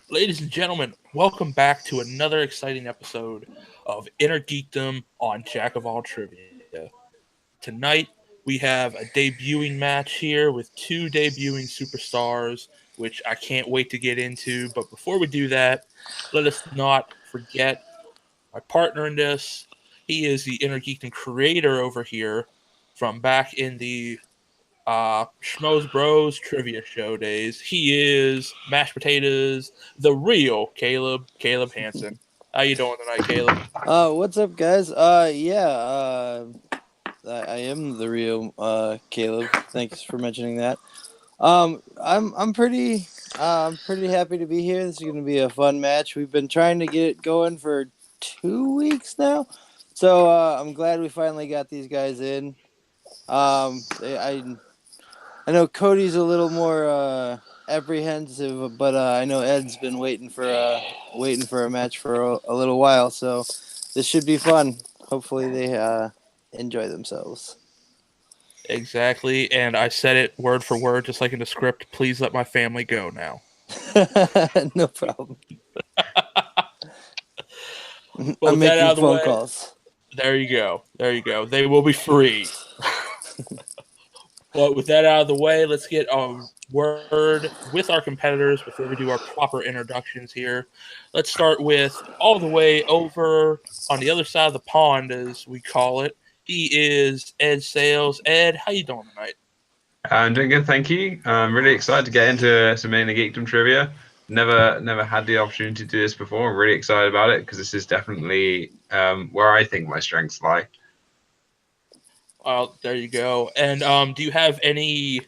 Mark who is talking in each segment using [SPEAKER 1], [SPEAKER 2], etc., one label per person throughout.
[SPEAKER 1] Ladies and gentlemen, welcome back to another exciting episode of Inner Geekdom on Jack of All Trivia. Tonight, we have a debuting match here with two debuting superstars, which I can't wait to get into. But before we do that, let us not forget my partner in this. He is the Inner Geekdom creator over here from back in the Schmoes Bros trivia show days. He is mashed potatoes, the real Caleb Hansen. How you doing tonight, Caleb?
[SPEAKER 2] What's up, guys? I am the real Caleb. Thanks for mentioning that. I'm pretty happy to be here. This is going to be a fun match. We've been trying to get it going for 2 weeks now, so I'm glad we finally got these guys in. I know Cody's a little more apprehensive, but I know Ed's been waiting for a match for a little while, so this should be fun. Hopefully they enjoy themselves.
[SPEAKER 1] Exactly, and I said it word for word, just like in the script. Please let my family go now.
[SPEAKER 2] No problem.
[SPEAKER 1] But
[SPEAKER 2] I'm
[SPEAKER 1] with that
[SPEAKER 2] making
[SPEAKER 1] out of the
[SPEAKER 2] phone
[SPEAKER 1] way,
[SPEAKER 2] calls.
[SPEAKER 1] there you go. There you go. They will be free. But with that out of the way, let's get a word with our competitors before we do our proper introductions here. Let's start with all the way over on the other side of the pond, as we call it. He is Ed Sales. Ed, how you doing tonight?
[SPEAKER 3] I'm doing good, thank you. I'm really excited to get into some Inner Geekdom trivia. Never had the opportunity to do this before. I'm really excited about it because this is definitely where I think my strengths lie.
[SPEAKER 1] Well, there you go. And do you have any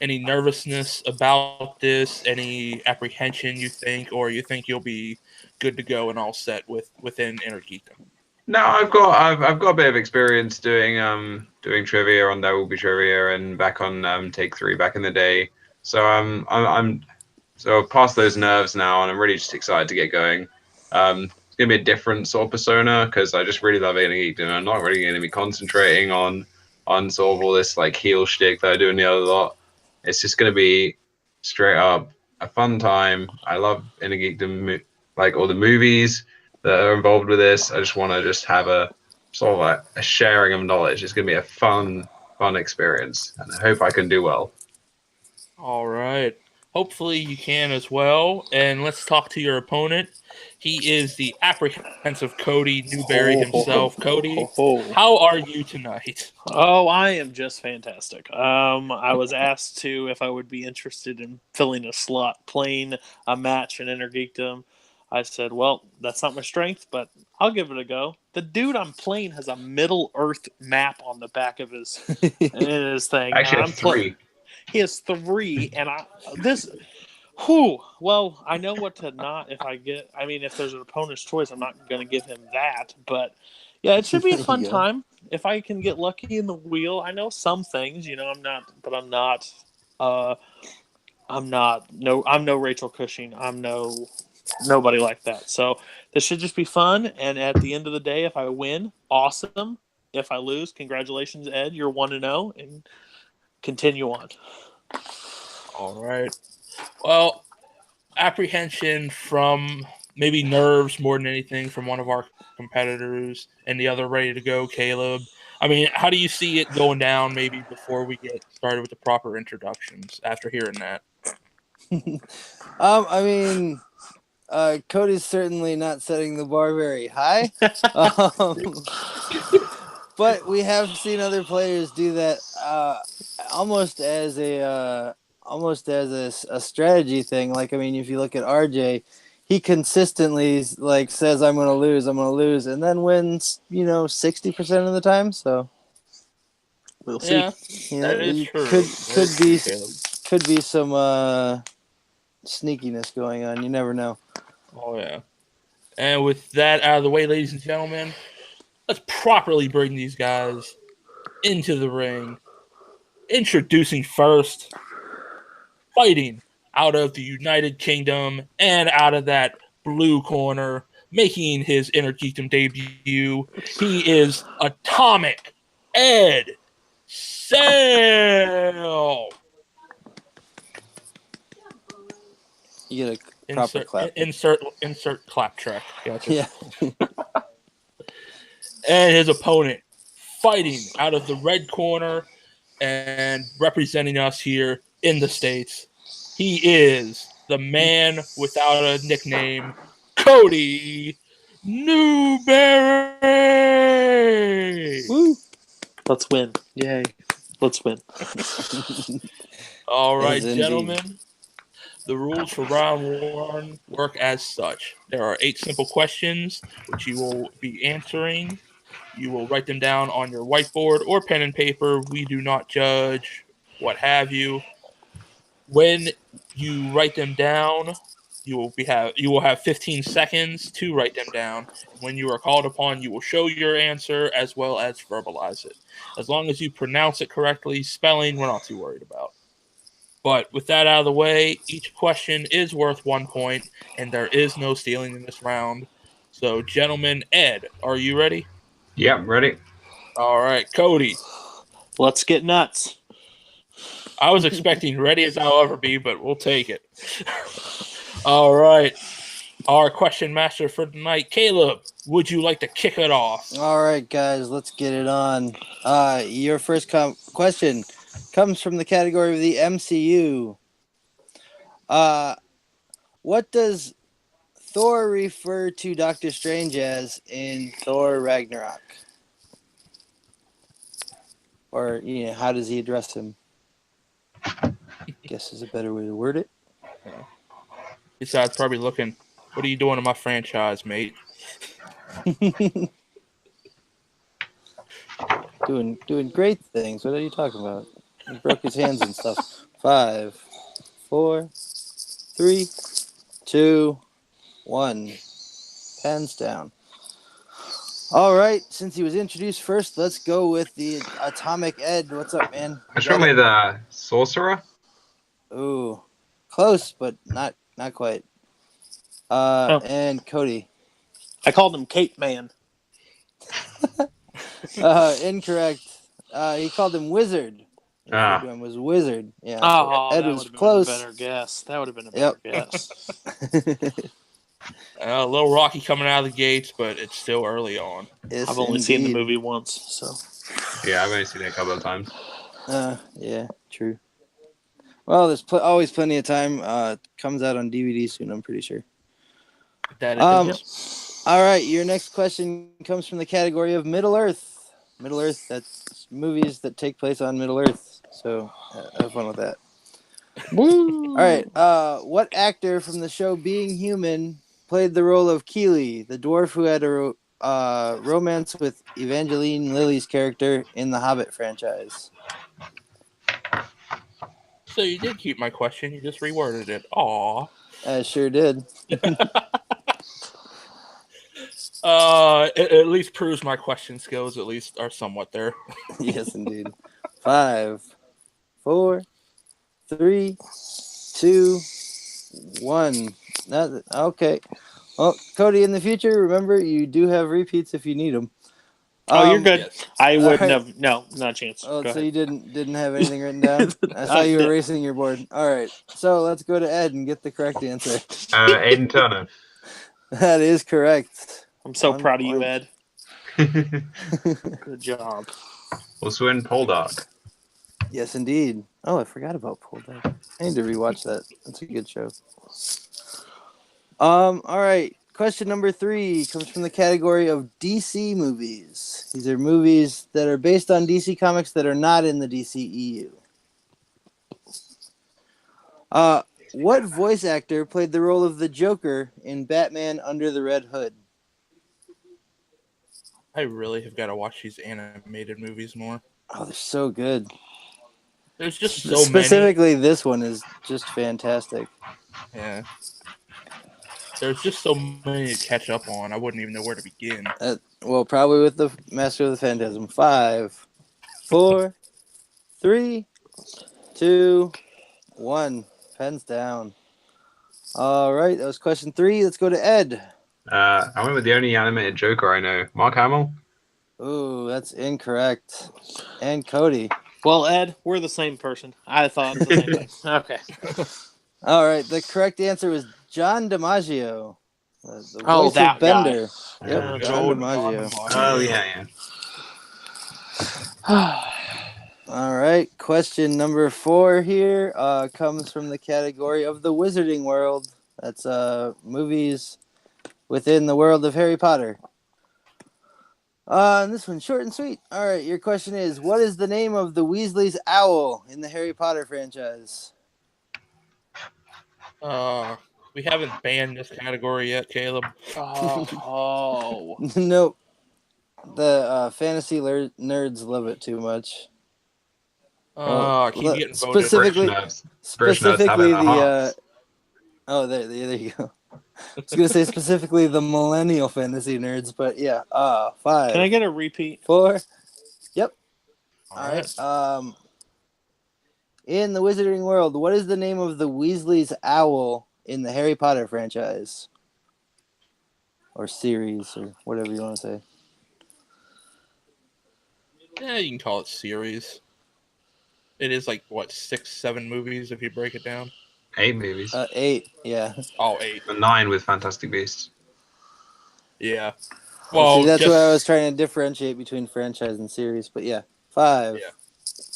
[SPEAKER 1] nervousness about this? Any apprehension you think, or you think you'll be good to go and all set within Inner Geekdom?
[SPEAKER 3] No, I've got a bit of experience doing trivia on There Will Be Trivia and back on Take Three back in the day. So I'm so past those nerves now, and I'm really just excited to get going. It's gonna be a different sort of persona because I just really love Inner Geekdom. I'm not really going to be concentrating on sort of all this like heel shtick that I do in the other lot. It's just going to be straight up a fun time. I love Inner Geekdom, like all the movies that are involved with this. I just want to just have a sort of a sharing of knowledge. It's going to be a fun experience, and I hope I can do well.
[SPEAKER 1] All right. Hopefully you can as well. And let's talk to your opponent. He is the apprehensive Cody Newberry
[SPEAKER 4] Ho, ho,
[SPEAKER 1] himself.
[SPEAKER 4] ho,
[SPEAKER 1] Cody,
[SPEAKER 4] ho, ho.
[SPEAKER 1] how are you tonight?
[SPEAKER 4] Oh, I am just fantastic. I was asked to if I would be interested in filling a slot, playing a match in Inner Geekdom. I said, well, that's not my strength, but I'll give it a go. The dude I'm playing has a Middle Earth map on the back of his thing.
[SPEAKER 3] Actually, I have three.
[SPEAKER 4] He has three, and this. Whew. Well, I know what to not if I get. I mean, if there's an opponent's choice, I'm not going to give him that. But yeah, it should be a fun time if I can get lucky in the wheel. I know some things, I'm not, but I'm not. I'm not. No, I'm no Rachel Cushing. I'm no nobody like that. So this should just be fun. And at the end of the day, if I win, awesome. If I lose, congratulations, Ed. You're 1-0, and continue on.
[SPEAKER 1] All right. Well, apprehension from maybe nerves more than anything from one of our competitors and the other ready to go, Caleb. I mean, how do you see it going down maybe before we get started with the proper introductions after hearing that?
[SPEAKER 2] I mean, Cody's certainly not setting the bar very high. But we have seen other players do that almost as a strategy thing. Like, I mean, if you look at RJ, he consistently like says, I'm gonna lose, and then wins 60% of the time. So
[SPEAKER 4] We'll see.
[SPEAKER 1] Yeah, that is true.
[SPEAKER 2] Could be some sneakiness going on. You never know.
[SPEAKER 1] Oh yeah. And with that out of the way, ladies and gentlemen, let's properly bring these guys into the ring. Introducing first, fighting out of the United Kingdom and out of that blue corner, making his Inner Geekdom debut. He is Atomic Ed Sale.
[SPEAKER 2] You gotta Proper clap.
[SPEAKER 1] Insert clap track. Gotcha.
[SPEAKER 2] Yeah.
[SPEAKER 1] And his opponent, fighting out of the red corner and representing us here in the States, he is the man without a nickname, Cody Newberry.
[SPEAKER 4] Woo! Let's win. Yay. Let's win.
[SPEAKER 1] All right,
[SPEAKER 2] Yes,
[SPEAKER 1] gentlemen. The rules for round 1 work as such. There are 8 simple questions which you will be answering. You will write them down on your whiteboard or pen and paper. We do not judge, what have you. When you write them down, you will have 15 seconds to write them down. When you are called upon, you will show your answer as well as verbalize it. As long as you pronounce it correctly, spelling we're not too worried about. But with that out of the way, each question is worth 1 point, and there is no stealing in this round. So, gentlemen, Ed, are you ready?
[SPEAKER 3] Yeah, ready.
[SPEAKER 1] All right, Cody.
[SPEAKER 4] Let's get nuts.
[SPEAKER 1] I was expecting ready as I'll ever be, but we'll take it. All right. Our question master for tonight, Caleb, would you like to kick it off?
[SPEAKER 2] All right, guys, let's get it on. Your first question comes from the category of the MCU. What does Thor refer to Doctor Strange as in Thor Ragnarok? Or, how does he address him? Guess is a better way to word it.
[SPEAKER 1] Besides probably looking, what are you doing to my franchise, mate?
[SPEAKER 2] Doing great things. What are you talking about? He broke his hands and stuff. 5, 4, 3, 2, 1. Pens down. All right. Since he was introduced first, let's go with the Atomic Ed. What's up, man?
[SPEAKER 3] Which one with Sorcerer?
[SPEAKER 2] Ooh, close, but not quite. And Cody.
[SPEAKER 4] I called him Cape Man.
[SPEAKER 2] Incorrect. He called him Wizard.
[SPEAKER 3] Ah.
[SPEAKER 2] One was Wizard. Yeah.
[SPEAKER 4] Oh,
[SPEAKER 2] Ed
[SPEAKER 4] that
[SPEAKER 2] was
[SPEAKER 4] would have
[SPEAKER 2] close.
[SPEAKER 4] been a better guess. That would have been a better guess.
[SPEAKER 1] A little rocky coming out of the gates, but it's still early on.
[SPEAKER 2] Yes,
[SPEAKER 4] I've only seen the movie once, so.
[SPEAKER 3] Yeah, I've only seen it a couple of times.
[SPEAKER 2] Yeah, true. Well, there's always plenty of time. Comes out on DVD soon, I'm pretty sure.
[SPEAKER 1] That it does.
[SPEAKER 2] All right, your next question comes from the category of Middle Earth. Middle Earth, that's movies that take place on Middle Earth. So have fun with that.
[SPEAKER 4] Woo!
[SPEAKER 2] All right, what actor from the show Being Human played the role of Keeley, the dwarf who had a romance with Evangeline Lilly's character in the Hobbit franchise?
[SPEAKER 1] So you did keep my question. You just reworded it. Aw.
[SPEAKER 2] I sure did.
[SPEAKER 1] It at least proves my question skills at least are somewhat there.
[SPEAKER 2] Yes, indeed. 5, 4, 3, 2, 1. Okay. Well, Cody, in the future, remember, you do have repeats if you need them.
[SPEAKER 4] Oh, you're good.
[SPEAKER 1] Yes.
[SPEAKER 4] I wouldn't have. No, not a chance.
[SPEAKER 2] Oh,
[SPEAKER 4] Go
[SPEAKER 2] so
[SPEAKER 4] ahead.
[SPEAKER 2] you didn't have anything written down? I saw you
[SPEAKER 4] No.
[SPEAKER 2] erasing your board. All right. So let's go to Ed and get the correct answer.
[SPEAKER 3] Aiden Turner.
[SPEAKER 2] That is correct.
[SPEAKER 4] I'm so
[SPEAKER 2] 1
[SPEAKER 4] proud of you,
[SPEAKER 2] point.
[SPEAKER 4] Ed. Good job.
[SPEAKER 3] Also in Poldark.
[SPEAKER 2] Yes, indeed. Oh, I forgot about Poldark. I need to rewatch that. That's a good show. All right. Question number 3 comes from the category of DC movies. These are movies that are based on DC comics that are not in the DCEU. What voice actor played the role of the Joker in Batman Under the Red Hood?
[SPEAKER 1] I really have got to watch these animated movies more.
[SPEAKER 2] Oh, they're so good.
[SPEAKER 1] There's just so
[SPEAKER 2] Specifically, this one is just fantastic.
[SPEAKER 1] many. Yeah. There's just so many to catch up on. I wouldn't even know where to begin.
[SPEAKER 2] Well, probably with the Master of the Phantasm. 5, 4, 3, 2, 1. Pens down. All right, that was question 3. Let's go to Ed.
[SPEAKER 3] I went with the only animated Joker I know, Mark Hamill.
[SPEAKER 2] Ooh, that's incorrect. And Cody.
[SPEAKER 4] Well, Ed, we're the same person. I thought the same thing. Okay.
[SPEAKER 2] All right, the correct answer was John DiMaggio. The
[SPEAKER 4] Oh,
[SPEAKER 2] voice
[SPEAKER 4] that
[SPEAKER 2] of Bender.
[SPEAKER 3] guy.
[SPEAKER 2] Yep,
[SPEAKER 3] Oh,
[SPEAKER 2] John
[SPEAKER 1] John
[SPEAKER 2] DiMaggio.
[SPEAKER 3] Oh yeah.
[SPEAKER 2] All right, question number 4 here comes from the category of the Wizarding World. That's movies within the world of Harry Potter. And this one's short and sweet. All right, your question is, what is the name of the Weasley's owl in the Harry Potter franchise?
[SPEAKER 1] We haven't banned this category yet, Caleb.
[SPEAKER 4] Oh.
[SPEAKER 2] Nope. The fantasy nerds love it too much.
[SPEAKER 1] I keep getting voted.
[SPEAKER 2] Specifically,
[SPEAKER 3] British nerds have it
[SPEAKER 2] specifically
[SPEAKER 3] in their hearts.
[SPEAKER 2] there you go. I was gonna say specifically the millennial fantasy nerds, but yeah. 5.
[SPEAKER 4] Can I get a repeat?
[SPEAKER 2] 4. Yep.
[SPEAKER 1] All right.
[SPEAKER 2] In the Wizarding World, what is the name of the Weasley's owl in the Harry Potter franchise? Or series, or whatever you want to say.
[SPEAKER 1] Yeah, you can call it series. It is like, what, 6, 7 movies if you break it down?
[SPEAKER 3] 8 movies.
[SPEAKER 2] 8, yeah.
[SPEAKER 1] Oh, 8.
[SPEAKER 3] And 9 with Fantastic Beasts.
[SPEAKER 1] Yeah.
[SPEAKER 2] Well, see, that's
[SPEAKER 1] just,
[SPEAKER 2] why I was trying to differentiate between franchise and series, but yeah. 5,
[SPEAKER 1] Yeah.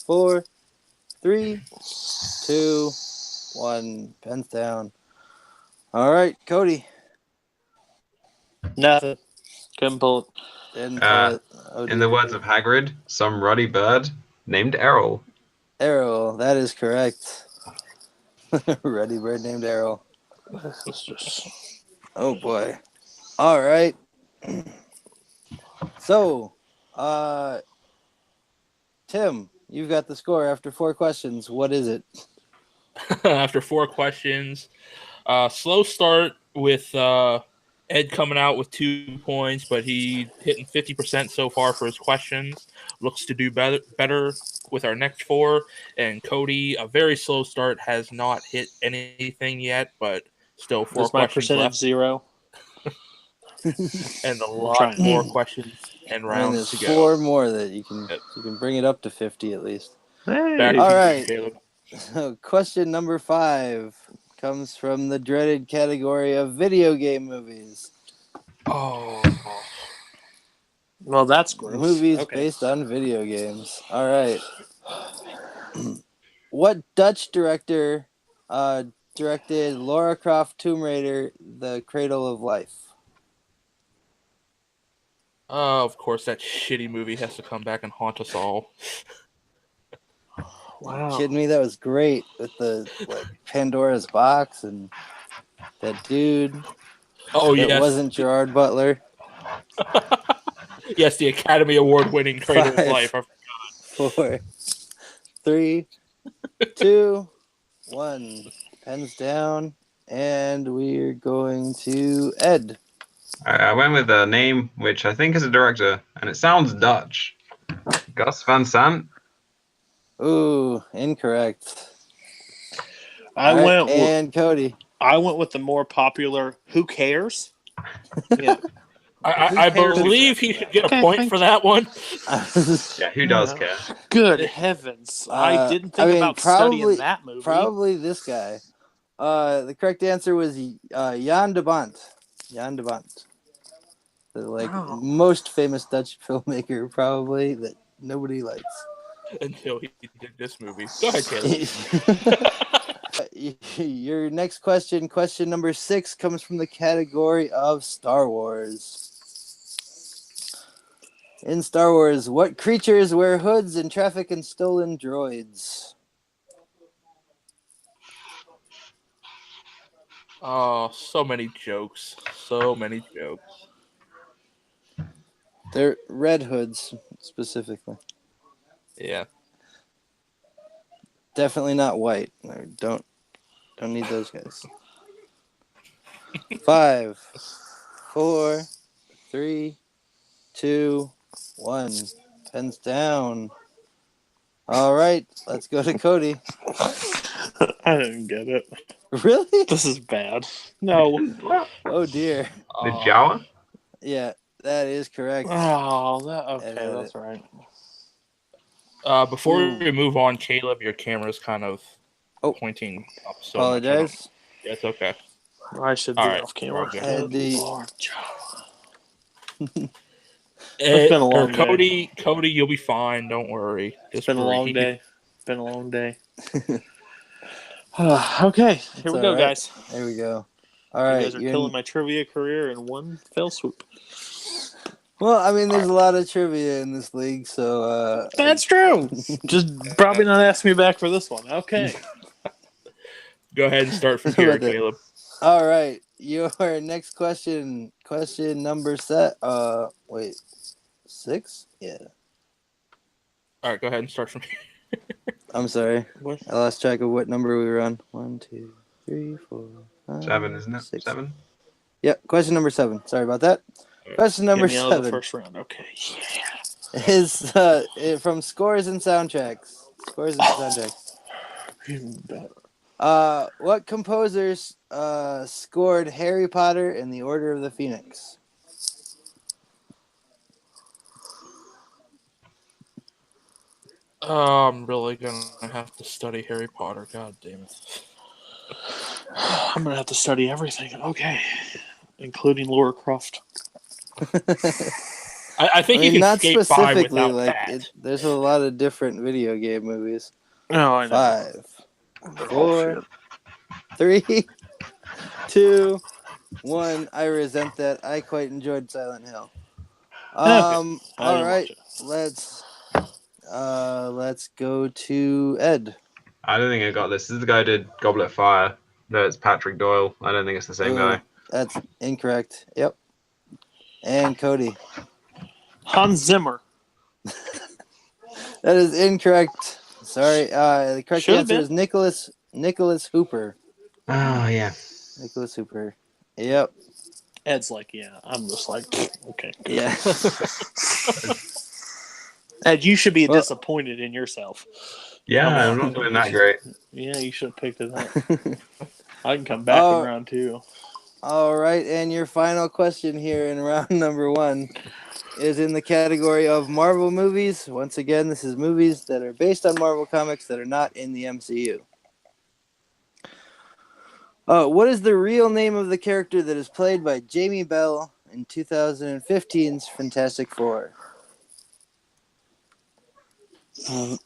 [SPEAKER 2] 4, 3, 2, 1. Pens down. All right, Cody.
[SPEAKER 4] Nothing. Couldn't pull it.
[SPEAKER 2] Didn't pull it. Oh,
[SPEAKER 3] In the words of Hagrid, some ruddy bird named Errol.
[SPEAKER 2] Errol, that is correct. Ruddy bird named Errol.
[SPEAKER 4] It's just...
[SPEAKER 2] Oh boy. All right. So, Tim, you've got the score after 4 questions. What is it?
[SPEAKER 1] After 4 questions, slow start with Ed coming out with 2 points, but he hitting 50% so far for his questions. Looks to do better with our next 4. And Cody, a very slow start, has not hit anything yet, but still 4
[SPEAKER 4] Is my
[SPEAKER 1] questions
[SPEAKER 4] percentage
[SPEAKER 1] left.
[SPEAKER 4] 0?
[SPEAKER 1] And a lot more questions and rounds
[SPEAKER 2] there's
[SPEAKER 1] to
[SPEAKER 2] 4
[SPEAKER 1] go.
[SPEAKER 2] more that you can bring it up to 50 at least.
[SPEAKER 1] Back
[SPEAKER 2] All
[SPEAKER 1] to you,
[SPEAKER 2] right.
[SPEAKER 1] Caleb.
[SPEAKER 2] So, question number 5 comes from the dreaded category of video game movies.
[SPEAKER 1] Oh.
[SPEAKER 4] Well, that's gross.
[SPEAKER 2] Movies based on video games. All right. What Dutch director directed Lara Croft Tomb Raider: The Cradle of Life?
[SPEAKER 1] Of course, that shitty movie has to come back and haunt us all.
[SPEAKER 4] Wow.
[SPEAKER 2] You kidding me? That was great with the Pandora's Box and that dude.
[SPEAKER 1] Oh,
[SPEAKER 2] that
[SPEAKER 1] yes.
[SPEAKER 2] wasn't Gerard Butler.
[SPEAKER 1] Yes, the Academy Award-winning Cradle of Life.
[SPEAKER 2] 4, 3, 2, 1. Pens down, and we're going to Ed.
[SPEAKER 3] I went with a name which I think is a director, and it sounds Dutch. Gus Van Sant.
[SPEAKER 2] Ooh, incorrect.
[SPEAKER 4] And
[SPEAKER 2] Cody.
[SPEAKER 4] I went with the more popular Who Cares? Yeah.
[SPEAKER 1] I believe he should get a point for that one.
[SPEAKER 3] Yeah, who does care?
[SPEAKER 4] Good heavens. I didn't think about studying that movie.
[SPEAKER 2] Probably this guy. The correct answer was Jan de Bont. Jan de Bont. The most famous Dutch filmmaker probably that nobody likes.
[SPEAKER 1] Until he did this movie. Go ahead, Caleb.
[SPEAKER 2] Your next question number 6, comes from the category of Star Wars. In Star Wars, what creatures wear hoods and traffic in stolen droids?
[SPEAKER 1] Oh, so many jokes. So many jokes.
[SPEAKER 2] They're red hoods, specifically.
[SPEAKER 1] Yeah.
[SPEAKER 2] Definitely not white. Don't need those guys. 5, 4, 3, 2, 1. Pens down. All right, let's go to Cody.
[SPEAKER 4] I didn't get it.
[SPEAKER 2] Really?
[SPEAKER 4] This is bad. No.
[SPEAKER 2] Oh dear.
[SPEAKER 3] The Jawa?
[SPEAKER 2] Yeah, that is correct.
[SPEAKER 4] Oh, that's right.
[SPEAKER 1] Before we move on, Caleb, your camera's kind of pointing up so
[SPEAKER 2] apologize.
[SPEAKER 1] much. Yeah, it's okay.
[SPEAKER 4] I should
[SPEAKER 1] All
[SPEAKER 4] be
[SPEAKER 1] right,
[SPEAKER 4] off camera.
[SPEAKER 1] we're
[SPEAKER 2] all
[SPEAKER 1] good.
[SPEAKER 2] good.
[SPEAKER 4] Lord, It's been a long day.
[SPEAKER 1] Cody, you'll be fine. Don't worry.
[SPEAKER 4] It's
[SPEAKER 1] Just
[SPEAKER 4] been a long
[SPEAKER 1] breathe.
[SPEAKER 4] day. Been a long day. Okay, here we
[SPEAKER 2] all
[SPEAKER 4] go,
[SPEAKER 2] right.
[SPEAKER 4] guys.
[SPEAKER 2] There we go. All
[SPEAKER 4] You
[SPEAKER 2] right.
[SPEAKER 4] guys are killing my trivia career in one fell swoop.
[SPEAKER 2] Well, I mean, there's a lot of trivia in this league, so
[SPEAKER 4] That's true. Just probably not ask me back for this one. Okay.
[SPEAKER 1] Go ahead and start from
[SPEAKER 2] How
[SPEAKER 1] here,
[SPEAKER 2] about that?
[SPEAKER 1] Caleb.
[SPEAKER 2] All right. Your next question number wait, 6? Yeah.
[SPEAKER 1] All right, go ahead and start from here.
[SPEAKER 2] I'm sorry.
[SPEAKER 4] What?
[SPEAKER 2] I lost track of what number we were on. 1, 2, 3, 4, 5,
[SPEAKER 3] 7, isn't it?
[SPEAKER 2] 6.
[SPEAKER 3] 7.
[SPEAKER 2] Yep. Question number 7. Sorry about that. Question
[SPEAKER 4] Get
[SPEAKER 2] number
[SPEAKER 4] me out of the
[SPEAKER 2] 7
[SPEAKER 4] first round. Okay.
[SPEAKER 2] is from Scores and Soundtracks. Scores and Soundtracks. What composers scored Harry Potter and the Order of the Phoenix?
[SPEAKER 1] I'm really gonna have to study Harry Potter. God damn it!
[SPEAKER 4] I'm gonna have to study everything. Okay, including Laura Croft.
[SPEAKER 1] I think you can
[SPEAKER 2] not
[SPEAKER 1] skate by
[SPEAKER 2] specifically.
[SPEAKER 1] without
[SPEAKER 2] Like
[SPEAKER 1] that.
[SPEAKER 2] there's a lot of different video game movies.
[SPEAKER 4] Oh, I know.
[SPEAKER 2] 5,
[SPEAKER 4] They're
[SPEAKER 2] 4, 3, 2, 1. I resent that. I quite enjoyed Silent Hill.
[SPEAKER 4] Okay. I
[SPEAKER 2] All
[SPEAKER 4] didn't
[SPEAKER 2] right.
[SPEAKER 4] watch it.
[SPEAKER 2] Let's go to Ed.
[SPEAKER 3] I don't think I got this. This is the guy who did Goblet of Fire. No, it's Patrick Doyle. I don't think it's the same guy.
[SPEAKER 2] That's incorrect. Yep. And Cody.
[SPEAKER 4] Hans Zimmer.
[SPEAKER 2] That is incorrect. Sorry. The correct
[SPEAKER 4] Should've
[SPEAKER 2] answer
[SPEAKER 4] been.
[SPEAKER 2] is Nicholas Hooper.
[SPEAKER 3] Oh, yeah.
[SPEAKER 2] Nicholas Hooper. Yep.
[SPEAKER 4] Ed's like, yeah. I'm just like, okay. Good.
[SPEAKER 2] Yeah.
[SPEAKER 4] Ed, you should be disappointed in yourself.
[SPEAKER 3] Yeah, I'm not doing that great.
[SPEAKER 4] Yeah, you should have picked it up. I can come back in round 2.
[SPEAKER 2] All right, and your final question here in round number 1 is in the category of Marvel movies. Once again, this is movies that are based on Marvel comics that are not in the MCU. What is the real name of the character that is played by Jamie Bell in 2015's Fantastic Four?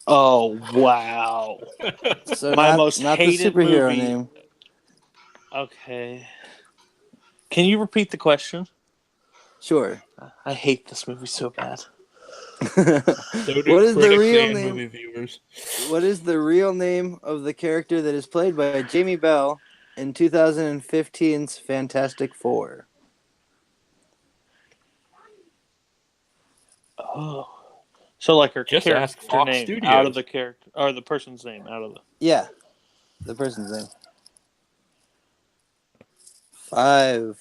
[SPEAKER 4] Oh, wow.
[SPEAKER 2] So
[SPEAKER 4] My most
[SPEAKER 2] not the
[SPEAKER 4] hated
[SPEAKER 2] superhero
[SPEAKER 4] movie.
[SPEAKER 2] name.
[SPEAKER 4] Okay. Can you repeat the question?
[SPEAKER 2] Sure.
[SPEAKER 4] I hate this movie so bad.
[SPEAKER 1] So do
[SPEAKER 2] What is the
[SPEAKER 1] critics
[SPEAKER 2] real
[SPEAKER 1] and
[SPEAKER 2] name?
[SPEAKER 1] movie viewers.
[SPEAKER 2] What is the real name of the character that is played by Jamie Bell in 2015's Fantastic Four?
[SPEAKER 4] Oh. So like her
[SPEAKER 1] Just ask
[SPEAKER 4] character
[SPEAKER 1] Fox
[SPEAKER 4] name
[SPEAKER 1] Studios.
[SPEAKER 4] out of the character, or the person's name out of the...
[SPEAKER 2] Yeah, the person's name. 5,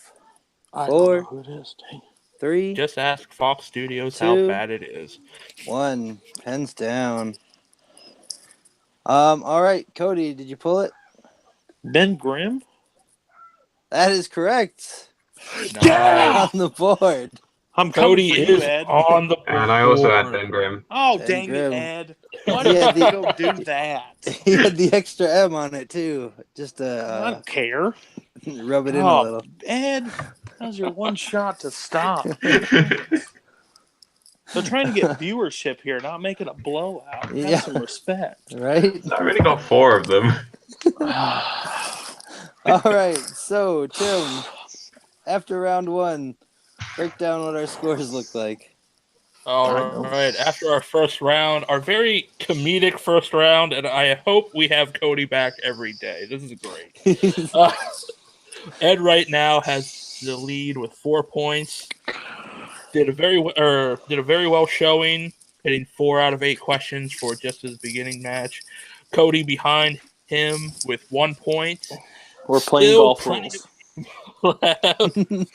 [SPEAKER 4] I
[SPEAKER 2] 4,
[SPEAKER 4] don't know who it is. Dang.
[SPEAKER 2] 3,
[SPEAKER 1] Just ask Fox Studios how
[SPEAKER 2] 2,
[SPEAKER 1] bad it is.
[SPEAKER 2] 1. Pens down. All right, Cody, did you pull it?
[SPEAKER 4] Ben Grimm?
[SPEAKER 2] That is correct.
[SPEAKER 4] Yeah!
[SPEAKER 2] On the board.
[SPEAKER 4] I'm coming
[SPEAKER 1] Cody
[SPEAKER 4] for you,
[SPEAKER 1] is
[SPEAKER 4] Ed.
[SPEAKER 1] on the board.
[SPEAKER 3] And I also had Ben Grimm.
[SPEAKER 4] Oh,
[SPEAKER 2] Ben
[SPEAKER 4] dang
[SPEAKER 2] Grimm.
[SPEAKER 4] it, Ed. Why did you go do that?
[SPEAKER 2] He had the extra M on it too, just
[SPEAKER 4] I
[SPEAKER 2] to
[SPEAKER 4] don't care.
[SPEAKER 2] rub it in a little.
[SPEAKER 4] Ed, that was your one shot to stop. They're trying to get viewership here, not make it a blowout. Have
[SPEAKER 2] Yeah.
[SPEAKER 4] some respect.
[SPEAKER 2] Right?
[SPEAKER 3] I already got 4 of them.
[SPEAKER 2] All right, so Tim, after round 1, break down what our scores look like.
[SPEAKER 1] All right. After our first round, our very comedic first round, and I hope we have Cody back every day. This is great. Ed right now has the lead with 4 points. Did a very well showing, hitting 4 out of 8 questions for just his beginning match. Cody behind him with 1 point.
[SPEAKER 4] We're playing
[SPEAKER 1] Still
[SPEAKER 4] golf
[SPEAKER 1] plenty
[SPEAKER 4] rules.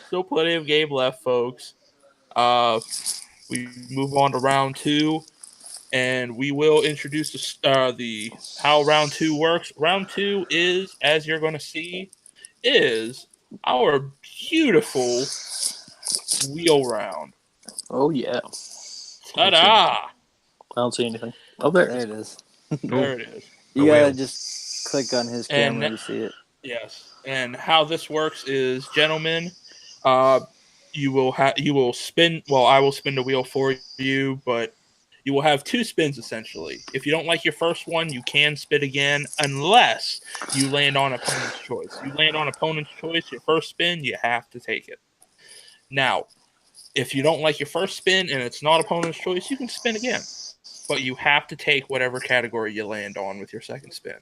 [SPEAKER 1] Still plenty of game left, folks. We move on to round 2, and we will introduce the how round 2 works. Round 2 is, as you're going to see, is our beautiful wheel round.
[SPEAKER 4] Oh, yeah.
[SPEAKER 1] Ta-da!
[SPEAKER 4] I don't see anything. Oh, there
[SPEAKER 2] There it is.
[SPEAKER 1] There it is.
[SPEAKER 2] You
[SPEAKER 3] The
[SPEAKER 2] gotta
[SPEAKER 3] wheel.
[SPEAKER 2] just click on his
[SPEAKER 1] And
[SPEAKER 2] camera to see it.
[SPEAKER 1] Yes, and how this works is, gentlemen, you will spin. Well, I will spin the wheel for you, but you will have two spins essentially. If you don't like your first one, you can spin again, unless you land on opponent's choice. You land on opponent's choice, your first spin, you have to take it. Now, if you don't like your first spin and it's not opponent's choice, you can spin again, but you have to take whatever category you land on with your second spin.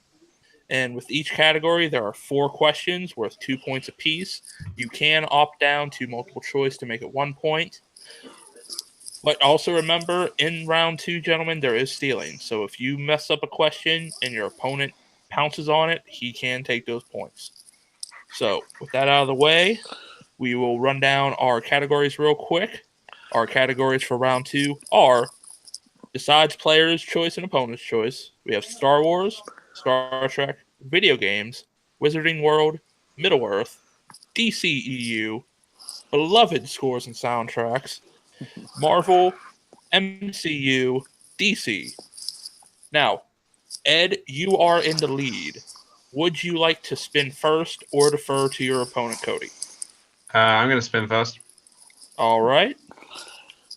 [SPEAKER 1] And with each category, there are 4 questions worth 2 points apiece. You can opt down to multiple choice to make it 1 point. But also remember, in round two, gentlemen, there is stealing. So if you mess up a question and your opponent pounces on it, he can take those points. So with that out of the way, we will run down our categories real quick. Our categories for round two are, besides player's choice and opponent's choice, we have Star Wars, Star Trek, video games, Wizarding World, Middle Earth, DCEU, beloved scores and soundtracks, Marvel, MCU, DC. Now, Ed, you are in the lead. Would you like to spin first or defer to your opponent, Cody?
[SPEAKER 3] I'm going to spin first.
[SPEAKER 1] All right.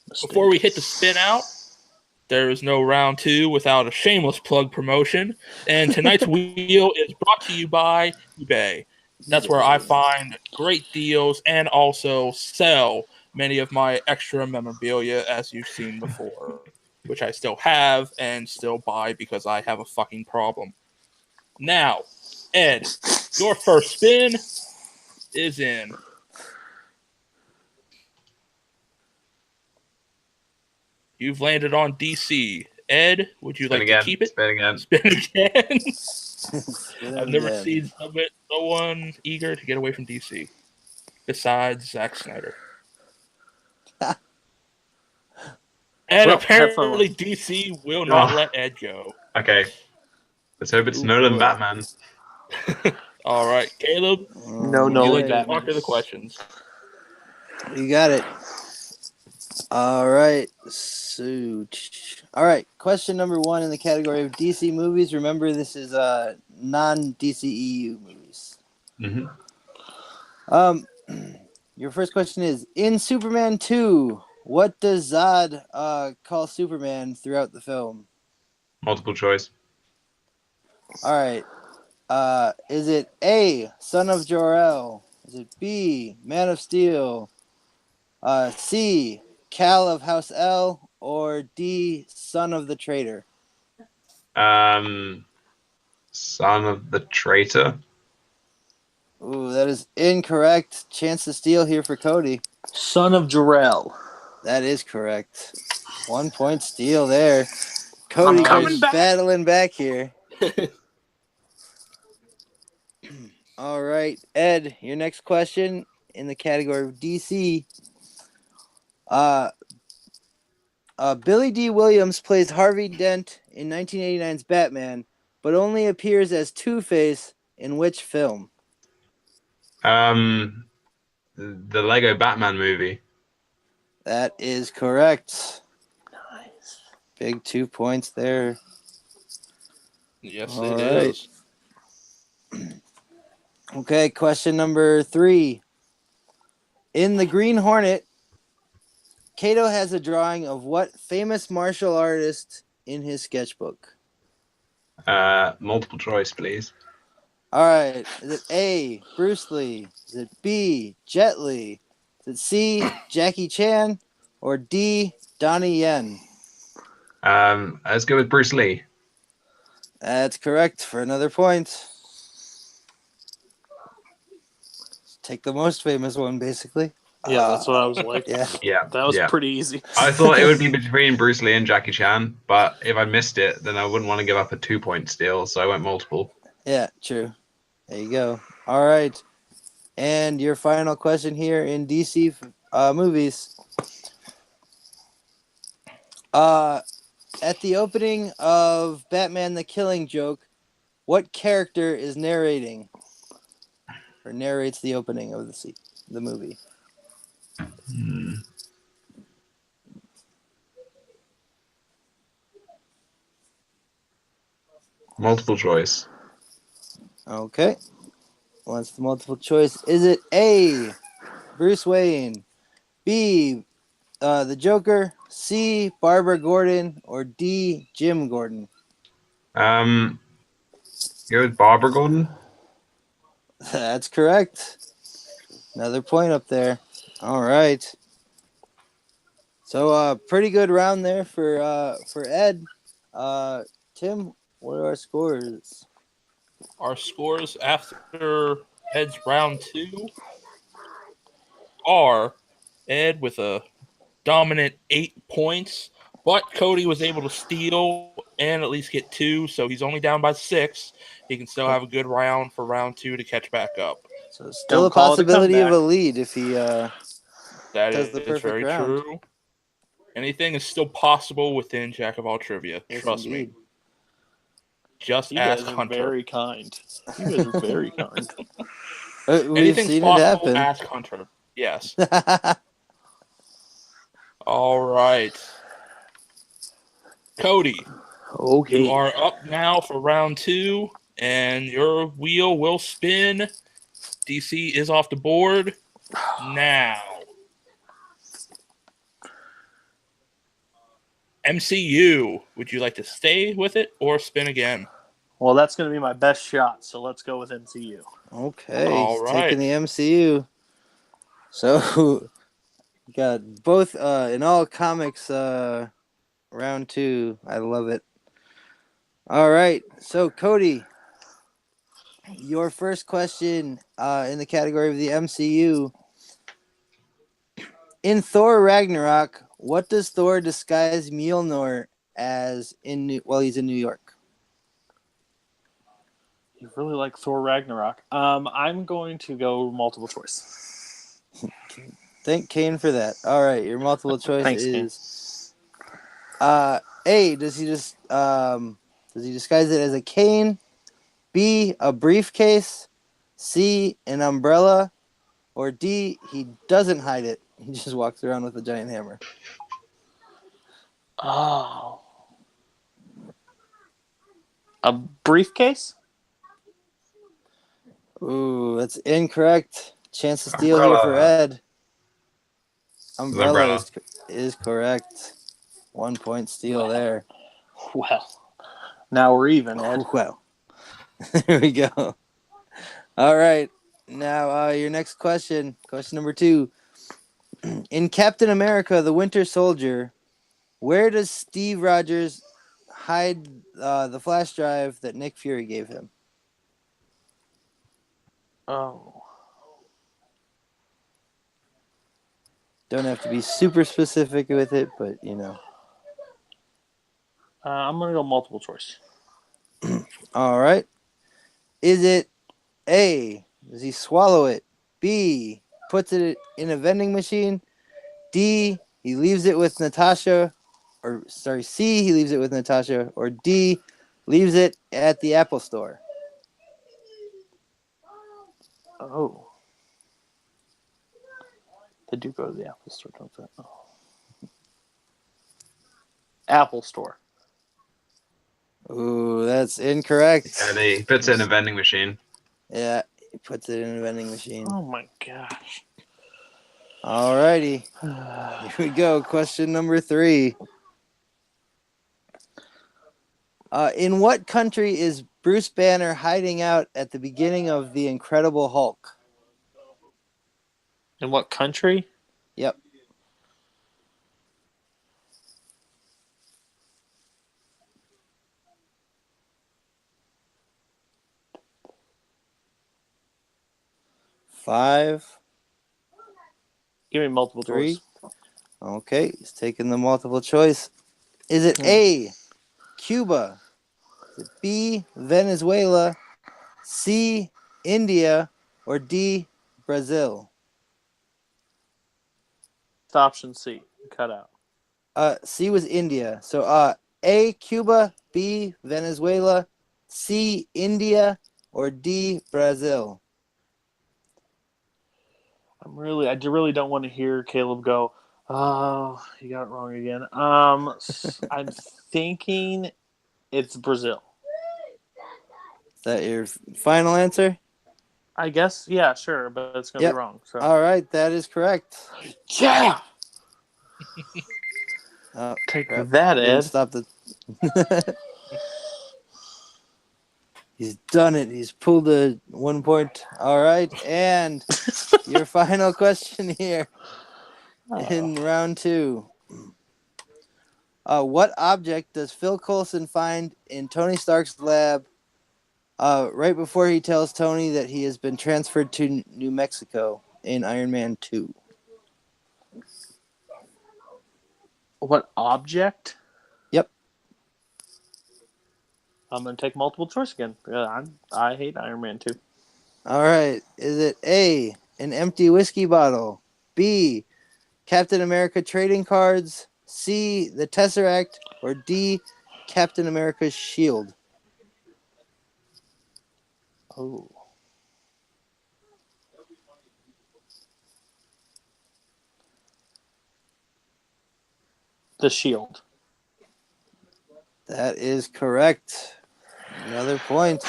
[SPEAKER 1] Before we hit the spin out, there is no round two without a shameless plug promotion. And tonight's wheel is brought to you by eBay. That's where I find great deals and also sell many of my extra memorabilia, as you've seen before, which I still have and still buy because I have a fucking problem. Now, Ed, your first spin is in. You've landed on DC. Ed, would you
[SPEAKER 3] Spin
[SPEAKER 1] like
[SPEAKER 3] again.
[SPEAKER 1] to keep it?
[SPEAKER 3] Spin again.
[SPEAKER 1] Spin again.
[SPEAKER 2] Spin
[SPEAKER 1] I've never
[SPEAKER 2] again.
[SPEAKER 1] seen someone eager to get away from DC, besides Zack Snyder. And
[SPEAKER 4] Well,
[SPEAKER 1] apparently DC will not let Ed go.
[SPEAKER 3] Okay. Let's hope it's
[SPEAKER 2] Ooh,
[SPEAKER 3] Nolan
[SPEAKER 2] boy.
[SPEAKER 3] Batman.
[SPEAKER 1] All right, Caleb,
[SPEAKER 4] No,
[SPEAKER 1] would
[SPEAKER 4] no,
[SPEAKER 1] you
[SPEAKER 4] like
[SPEAKER 1] like to
[SPEAKER 4] that,
[SPEAKER 1] talk
[SPEAKER 4] man.
[SPEAKER 1] to the questions?
[SPEAKER 2] You got it. All right. So, all right. Question number 1 in the category of DC movies. Remember, this is non-DCEU movies.
[SPEAKER 3] Mm-hmm.
[SPEAKER 2] Your first question is, in Superman 2, what does Zod call Superman throughout the film?
[SPEAKER 3] Multiple choice.
[SPEAKER 2] All right. Is it A, Son of Jor-El? Is it B, Man of Steel? C, Cal of House L? Or D, Son of the Traitor?
[SPEAKER 3] Son of the Traitor.
[SPEAKER 2] Ooh, that is incorrect. Chance to steal here for Cody.
[SPEAKER 4] Son of Jor-El.
[SPEAKER 2] That is correct. 1 point steal there. Cody
[SPEAKER 4] coming
[SPEAKER 2] is
[SPEAKER 4] back.
[SPEAKER 2] battling back here. All right, Ed, your next question in the category of DC. Billy D. Williams plays Harvey Dent in 1989's Batman, but only appears as Two-Face in which film?
[SPEAKER 3] The Lego Batman movie.
[SPEAKER 2] That is correct.
[SPEAKER 4] Nice.
[SPEAKER 2] Big 2 points there.
[SPEAKER 1] Yes,
[SPEAKER 2] All
[SPEAKER 1] it
[SPEAKER 2] right.
[SPEAKER 1] is.
[SPEAKER 2] Okay, question number 3. In The Green Hornet, Kato has a drawing of what famous martial artist in his sketchbook?
[SPEAKER 3] Multiple choice, please.
[SPEAKER 2] All right. Is it A, Bruce Lee? Is it B, Jet Li? Is it C, Jackie Chan? Or D, Donnie Yen?
[SPEAKER 3] Let's go with Bruce Lee.
[SPEAKER 2] That's correct for another point. Take the most famous one, basically.
[SPEAKER 4] Yeah, that's what I was like.
[SPEAKER 2] Yeah.
[SPEAKER 3] Yeah.
[SPEAKER 4] That was
[SPEAKER 3] yeah.
[SPEAKER 4] pretty easy.
[SPEAKER 3] I thought it would be between Bruce Lee and Jackie Chan, but if I missed it, then I wouldn't want to give up a 2-point steal, so I went multiple.
[SPEAKER 2] Yeah, true. There you go. All right. And your final question here in DC movies. At the opening of Batman the Killing Joke, what character is narrating or narrates the opening of the movie?
[SPEAKER 3] Multiple choice.
[SPEAKER 2] Okay. wants the multiple choice. Is it A, Bruce Wayne, B, the Joker, C, Barbara Gordon, or D, Jim Gordon?
[SPEAKER 3] Go with Barbara Gordon.
[SPEAKER 2] That's correct. Another point up there. All right. So pretty good round there for Ed. Tim, what are our scores?
[SPEAKER 1] Our scores after Ed's round 2 are Ed with a dominant 8 points, but Cody was able to steal and at least get 2, so he's only down by 6. He can still have a good round for round 2 to catch back up.
[SPEAKER 2] So still
[SPEAKER 4] Don't
[SPEAKER 2] a
[SPEAKER 4] call it a
[SPEAKER 2] possibility of
[SPEAKER 4] comeback.
[SPEAKER 2] a lead if he
[SPEAKER 1] That
[SPEAKER 2] does the
[SPEAKER 1] is
[SPEAKER 2] perfect
[SPEAKER 1] very
[SPEAKER 2] round.
[SPEAKER 1] true. Anything is still possible within Jack of All Trivia.
[SPEAKER 2] Yes,
[SPEAKER 1] Trust
[SPEAKER 2] indeed.
[SPEAKER 1] me. Just
[SPEAKER 4] You
[SPEAKER 1] ask
[SPEAKER 4] guys are
[SPEAKER 1] Hunter.
[SPEAKER 4] very kind. You guys are very kind.
[SPEAKER 2] We've
[SPEAKER 1] Anything's
[SPEAKER 2] seen it
[SPEAKER 1] possible,
[SPEAKER 2] happen.
[SPEAKER 1] ask Hunter. Yes. All right. Cody,
[SPEAKER 4] Okay.
[SPEAKER 1] you are up now for round 2, and your wheel will spin. DC is off the board now. MCU, would you like to stay with it or spin again?
[SPEAKER 4] Well, that's going to be my best shot, so let's go with MCU.
[SPEAKER 2] Okay,
[SPEAKER 1] All
[SPEAKER 2] he's
[SPEAKER 1] right.
[SPEAKER 2] taking the MCU. So got both in all comics round 2. I love it. All right, so Cody, your first question in the category of the MCU. In Thor Ragnarok, what does Thor disguise Mjolnir as while he's in New York?
[SPEAKER 4] You really like Thor Ragnarok. I'm going to go multiple choice.
[SPEAKER 2] Thank Kane for that. All right, your multiple choice
[SPEAKER 4] Thanks, Kane.
[SPEAKER 2] is A. Does he disguise it as a cane? B. A briefcase. C. An umbrella. Or D. He doesn't hide it. He just walks around with a giant hammer.
[SPEAKER 4] Oh. A briefcase?
[SPEAKER 2] Ooh, that's incorrect. Chance to steal here for Ed. Umbrella is correct. 1 point steal there.
[SPEAKER 4] Well, now we're even, Ed.
[SPEAKER 2] Well, there we go. All right. Now, your next question, question number 2. In Captain America, the Winter Soldier, where does Steve Rogers hide the flash drive that Nick Fury gave him?
[SPEAKER 4] Oh.
[SPEAKER 2] Don't have to be super specific with it, but you know.
[SPEAKER 4] I'm going to go multiple choice.
[SPEAKER 2] All right. Is it A, does he swallow it? B, puts it in a vending machine? D, he leaves it with Natasha? C, he leaves it with Natasha? Or D, leaves it at the Apple store?
[SPEAKER 4] Oh. They do go to the Apple store, don't they? Oh. Apple store.
[SPEAKER 2] Ooh, that's incorrect.
[SPEAKER 3] Yeah, he puts it in a vending machine.
[SPEAKER 2] Yeah, he puts it in a vending machine.
[SPEAKER 4] Oh my gosh.
[SPEAKER 2] Alrighty. Here we go. Question number 3. In what country is Bruce Banner hiding out at the beginning of The Incredible Hulk?
[SPEAKER 4] In what country?
[SPEAKER 2] Yep. Five.
[SPEAKER 4] Give me multiple
[SPEAKER 2] 3.
[SPEAKER 4] choice.
[SPEAKER 2] Okay, he's taking the multiple choice. Is it A, Cuba? Is it B, Venezuela? C, India? Or D, Brazil?
[SPEAKER 4] It's option C. Cut out.
[SPEAKER 2] C was India. So A, Cuba, B, Venezuela, C, India, or D, Brazil?
[SPEAKER 4] I really don't want to hear Caleb go, oh, you got it wrong again. I'm thinking it's Brazil.
[SPEAKER 2] Is that your final answer?
[SPEAKER 4] I guess, yeah, sure, but it's going to
[SPEAKER 2] Yep.
[SPEAKER 4] be wrong. So.
[SPEAKER 2] All right, that is correct.
[SPEAKER 4] Yeah!
[SPEAKER 2] Oh,
[SPEAKER 4] Take
[SPEAKER 2] crap.
[SPEAKER 4] that,
[SPEAKER 2] Didn't
[SPEAKER 4] Ed.
[SPEAKER 2] stop the. He's done it. He's pulled a 1 point. All right, and your final question here in round 2. What object does Phil Coulson find in Tony Stark's lab right before he tells Tony that he has been transferred to New Mexico in Iron Man 2?
[SPEAKER 4] What object?
[SPEAKER 2] Yep.
[SPEAKER 4] I'm going to take multiple choice again. I hate Iron Man 2.
[SPEAKER 2] All right. Is it A, an empty whiskey bottle? B, Captain America trading cards? C, the Tesseract? Or D, Captain America's shield?
[SPEAKER 4] Oh. The shield.
[SPEAKER 2] That is correct. Another point.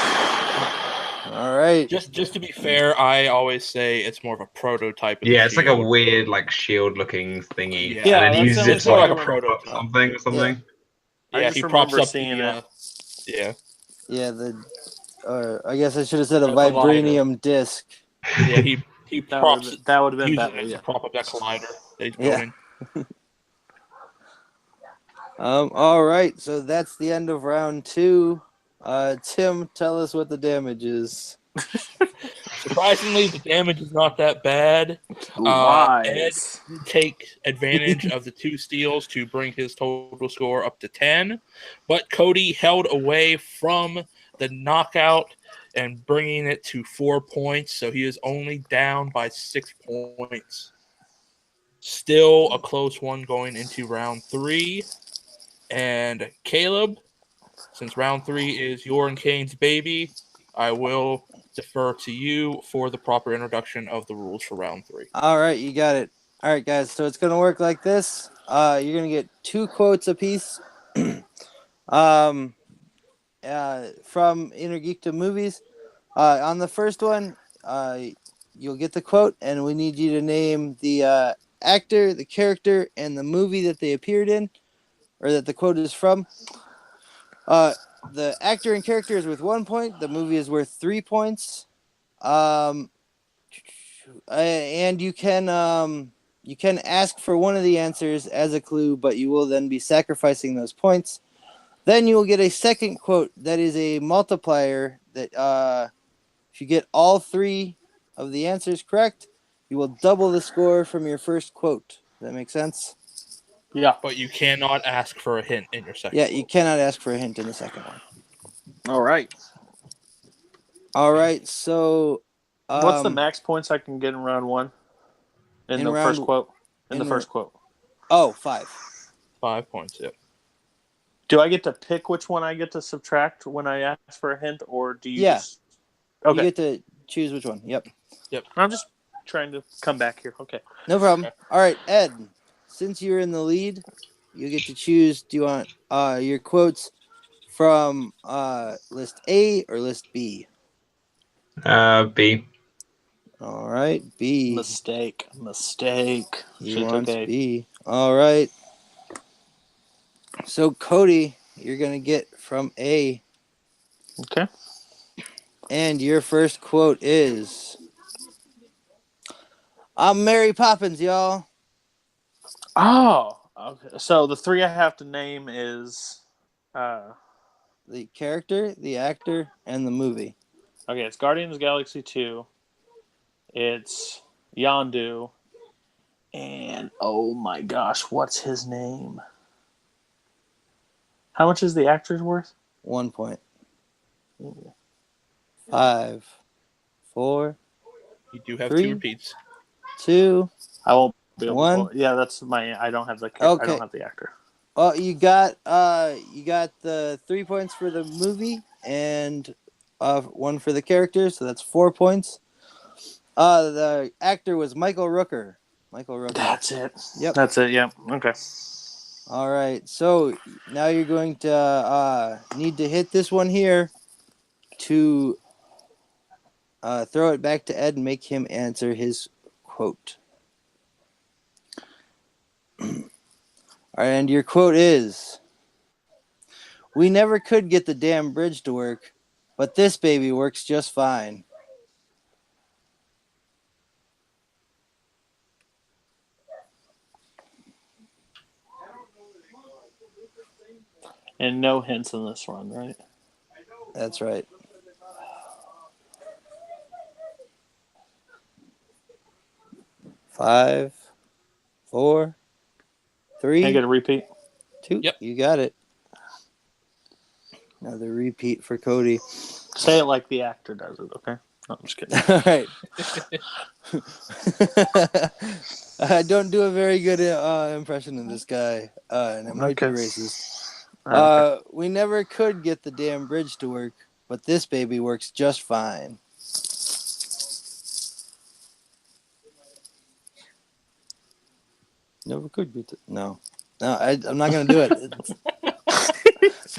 [SPEAKER 2] All right.
[SPEAKER 1] Just to be fair, I always say it's more of a prototype of the
[SPEAKER 3] Yeah, it's like a
[SPEAKER 1] shield.
[SPEAKER 3] weird like shield-looking thingy,
[SPEAKER 1] Yeah,
[SPEAKER 3] and then he
[SPEAKER 4] that's the
[SPEAKER 3] uses
[SPEAKER 4] only
[SPEAKER 3] it to
[SPEAKER 4] thing
[SPEAKER 3] like
[SPEAKER 1] I
[SPEAKER 3] prop
[SPEAKER 1] remember.
[SPEAKER 3] up something or something.
[SPEAKER 4] I
[SPEAKER 1] Yeah,
[SPEAKER 4] just
[SPEAKER 1] he props
[SPEAKER 4] remember
[SPEAKER 1] up
[SPEAKER 4] seeing
[SPEAKER 1] the.
[SPEAKER 4] it.
[SPEAKER 1] Yeah.
[SPEAKER 2] Yeah, I guess I should have said a
[SPEAKER 1] The collider.
[SPEAKER 2] vibranium disc.
[SPEAKER 1] Yeah, he props.
[SPEAKER 4] That would have been
[SPEAKER 1] uses
[SPEAKER 4] better.
[SPEAKER 1] it
[SPEAKER 4] Yeah.
[SPEAKER 1] to prop up that collider that he's
[SPEAKER 2] Yeah.
[SPEAKER 1] building.
[SPEAKER 2] All right, so that's the end of round 2. Tim, tell us what the damage is.
[SPEAKER 1] Surprisingly, the damage is not that bad. Ed
[SPEAKER 4] Lies.
[SPEAKER 1] did take advantage of the 2 steals to bring his total score up to 10, but Cody held away from the knockout and bringing it to 4 points, so he is only down by 6 points. Still a close one going into round 3. And Caleb, since round 3 is your and Kane's baby, I will defer to you for the proper introduction of the rules for round 3.
[SPEAKER 2] All right, you got it. All right, guys, so it's going to work like this. You're going to get 2 quotes apiece from Inner Geekdom movies. On the first one, you'll get the quote, and we need you to name the actor, the character, and the movie that they appeared in, or that the quote is from. The actor and character is worth 1 point. The movie is worth 3 points. And you can ask for one of the answers as a clue, but you will then be sacrificing those points. Then you will get a second quote that is a multiplier that if you get all 3 of the answers correct, you will double the score from your first quote. Does that make sense?
[SPEAKER 4] Yeah.
[SPEAKER 1] But you cannot ask for a hint in your second.
[SPEAKER 2] Yeah, you cannot ask for a hint in the second one.
[SPEAKER 4] All right.
[SPEAKER 2] All right, so
[SPEAKER 4] What's the max points I can get in round 1? In the first quote? In the first quote.
[SPEAKER 2] Oh, 5.
[SPEAKER 1] 5 points, yep.
[SPEAKER 4] Do I get to pick which one I get to subtract when I ask for a hint, or do you just...
[SPEAKER 2] Okay. You get to choose which one. Yep.
[SPEAKER 4] I'm just trying to come back here. Okay.
[SPEAKER 2] No problem. All right, Ed, since you're in the lead, you get to choose. Do you want your quotes from list A or list B?
[SPEAKER 3] B.
[SPEAKER 2] All right, B.
[SPEAKER 4] Mistake.
[SPEAKER 2] He wants B. All right. So, Cody, you're going to get from A.
[SPEAKER 4] Okay.
[SPEAKER 2] And your first quote is, "I'm Mary Poppins, y'all."
[SPEAKER 4] Oh, okay. So the 3 I have to name is...
[SPEAKER 2] the character, the actor, and the movie.
[SPEAKER 4] Okay, it's Guardians of the Galaxy 2. It's Yondu. And, oh my gosh, what's his name? How much is the actor's worth?
[SPEAKER 2] 1 point. 5, 4.
[SPEAKER 1] You do have
[SPEAKER 2] 3,
[SPEAKER 1] 2 repeats.
[SPEAKER 2] 2.
[SPEAKER 4] I won't be able
[SPEAKER 2] 1.
[SPEAKER 4] to. Yeah, that's my... I don't have the
[SPEAKER 2] Okay.
[SPEAKER 4] I don't have the actor.
[SPEAKER 2] Well, you got the 3 points for the movie and 1 for the character, so that's 4 points. The actor was Michael Rooker.
[SPEAKER 4] That's it.
[SPEAKER 2] Yep.
[SPEAKER 4] That's it. Yep. Okay.
[SPEAKER 2] All right. So now you're going to need to hit this one here to throw it back to Ed and make him answer his quote. All right, and your quote is, "We never could get the damn bridge to work, but this baby works just fine."
[SPEAKER 4] And no hints in this one, right?
[SPEAKER 2] That's right. Five, four,
[SPEAKER 4] Can I
[SPEAKER 2] three,
[SPEAKER 4] get a repeat?
[SPEAKER 2] two.
[SPEAKER 1] Yep.
[SPEAKER 2] You got it. Another repeat for Cody.
[SPEAKER 4] Say it like the actor does it, okay? No, I'm just kidding.
[SPEAKER 2] All right. I don't do a very good impression of this guy, and it might be
[SPEAKER 4] Okay.
[SPEAKER 2] racist.
[SPEAKER 4] Okay.
[SPEAKER 2] We never could get the damn bridge to work, but this baby works just fine. Never could get it. No, I'm not gonna do it.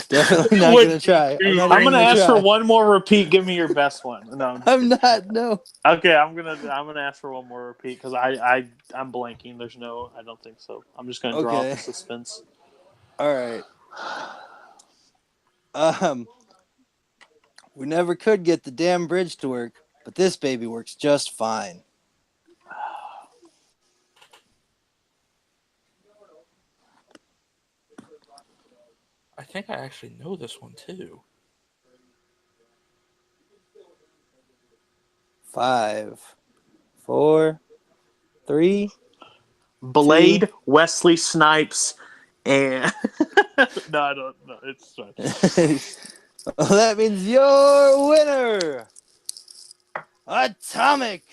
[SPEAKER 2] Definitely not gonna try.
[SPEAKER 1] I'm
[SPEAKER 4] I'm gonna ask for one more repeat. Give me your best one. No,
[SPEAKER 2] I'm not. No.
[SPEAKER 4] okay, I'm gonna ask for one more repeat because I'm blanking. There's no. I don't think so. I'm just gonna draw up
[SPEAKER 2] Okay.
[SPEAKER 4] the suspense.
[SPEAKER 2] All right. We never could get the damn bridge to work, but this baby works just fine.
[SPEAKER 1] I think I actually know this one too.
[SPEAKER 2] 5, 4, 3.
[SPEAKER 4] Blade,
[SPEAKER 2] 2.
[SPEAKER 4] Wesley Snipes, and no, I don't. No, it's fine.
[SPEAKER 2] Well, that means your winner, Atomic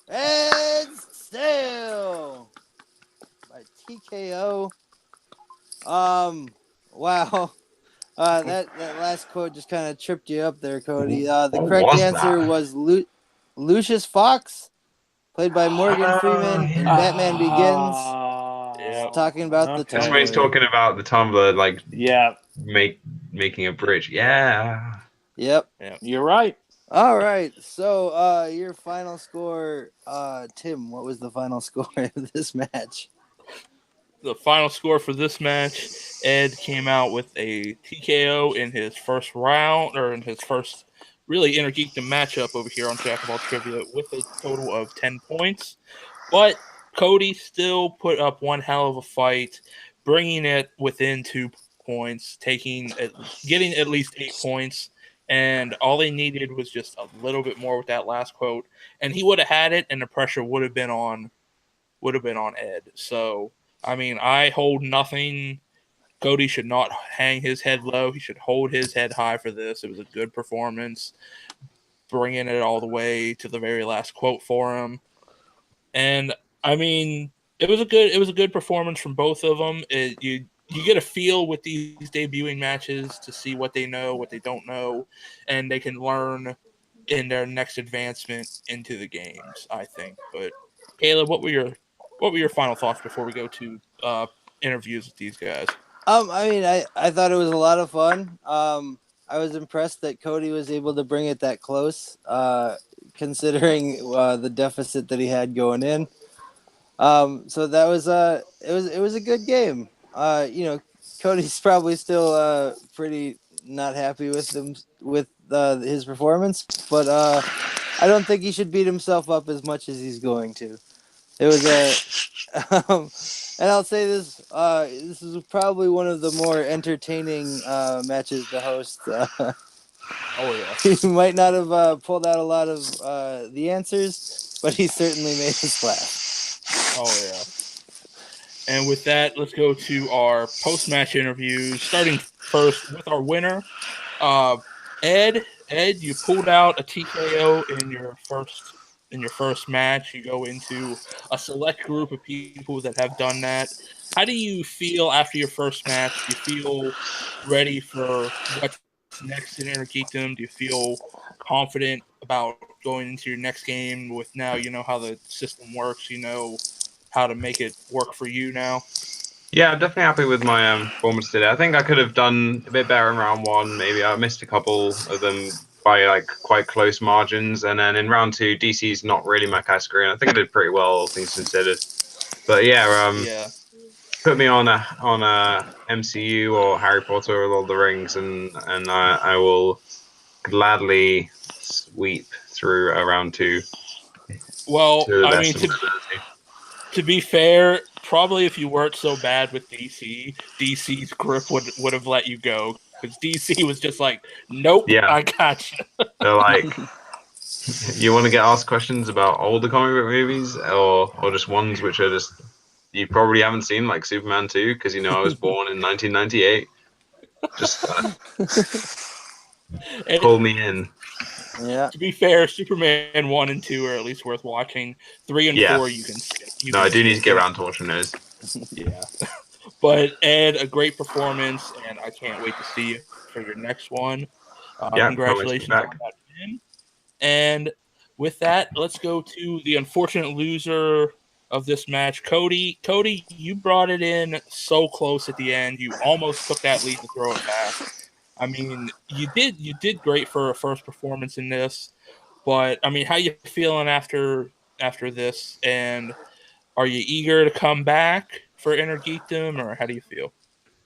[SPEAKER 2] Ed Stale, by TKO. Wow. That last quote just kind of tripped you up there, Cody. The
[SPEAKER 3] What
[SPEAKER 2] correct
[SPEAKER 3] was
[SPEAKER 2] answer
[SPEAKER 3] that?
[SPEAKER 2] was Lucius Fox, played by Morgan Freeman in Batman Begins.
[SPEAKER 1] Yep.
[SPEAKER 2] Talking about the
[SPEAKER 3] That's when he's
[SPEAKER 2] tumbler.
[SPEAKER 3] talking about the tumbler, like
[SPEAKER 4] Yeah,
[SPEAKER 3] making a bridge. Yeah.
[SPEAKER 2] Yep.
[SPEAKER 4] you're right.
[SPEAKER 2] All right. So, your final score, Tim. What was the final score of this match?
[SPEAKER 1] The final score for this match, Ed came out with a TKO in his first round, or in his first really Intergeekdom matchup over here on Jack of All Trivia, with a total of 10 points. But Cody still put up one hell of a fight, bringing it within 2 points, getting at least 8 points. And all they needed was just a little bit more with that last quote, and he would have had it, and the pressure would have been on Ed. So I mean, I hold nothing. Cody should not hang his head low. He should hold his head high for this. It was a good performance, bringing it all the way to the very last quote for him. And I mean, it was a good performance from both of them. You get a feel with these debuting matches to see what they know, what they don't know, and they can learn in their next advancement into the games, I think. But Caleb, what were your final thoughts before we go to interviews with these guys?
[SPEAKER 2] I mean, I thought it was a lot of fun. I was impressed that Cody was able to bring it that close, considering the deficit that he had going in. So that was it was a good game. Cody's probably still pretty not happy with his performance, but I don't think he should beat himself up as much as he's going to. It was and I'll say this: this is probably one of the more entertaining matches to host.
[SPEAKER 1] Oh yeah,
[SPEAKER 2] He might not have pulled out a lot of the answers, but he certainly made us laugh.
[SPEAKER 1] oh yeah. And with that, let's go to our post-match interviews. Starting first with our winner, Ed. Ed, you pulled out a TKO in your first match. You go into a select group of people that have done that. How do you feel after your first match? Do you feel ready for what's next in Intergeekdom? Do you feel confident about going into your next game with now you know how the system works? You know how to make it work for you now?
[SPEAKER 3] Yeah, I'm definitely happy with my performance today. I think I could have done a bit better in round one. Maybe I missed a couple of them by like quite close margins. And then in round 2, DC's not really my category, and I think I did pretty well, all things considered. But
[SPEAKER 1] Yeah.
[SPEAKER 3] put me on a MCU or Harry Potter or Lord of the Rings, and I will gladly sweep through a round 2
[SPEAKER 1] Well,
[SPEAKER 3] to the
[SPEAKER 1] I
[SPEAKER 3] best
[SPEAKER 1] mean,
[SPEAKER 3] of my ability.
[SPEAKER 1] to be fair, probably if you weren't so bad with DC, DC's grip would have let you go because DC was just like, nope,
[SPEAKER 3] Yeah,
[SPEAKER 1] I got you.
[SPEAKER 3] they're like, you want to get asked questions about older comic book movies or just ones which are just you probably haven't seen, like Superman 2, because you know I was born in 1998. Just pull me in.
[SPEAKER 2] Yeah.
[SPEAKER 1] To be fair, Superman 1 and 2 are at least worth watching. 3 and
[SPEAKER 3] Yeah.
[SPEAKER 1] 4 you can skip.
[SPEAKER 3] No, I do need to get around to watching those.
[SPEAKER 1] Yeah. But Ed, a great performance, and I can't wait to see you for your next one.
[SPEAKER 3] Yeah,
[SPEAKER 1] Congratulations on that win. And with that, let's go to the unfortunate loser of this match, Cody. Cody, you brought it in so close at the end. You almost took that lead to throw it back. I mean, you did great for a first performance in this, but I mean, how you feeling after this? And are you eager to come back for Inner Geekdom, or how do you feel?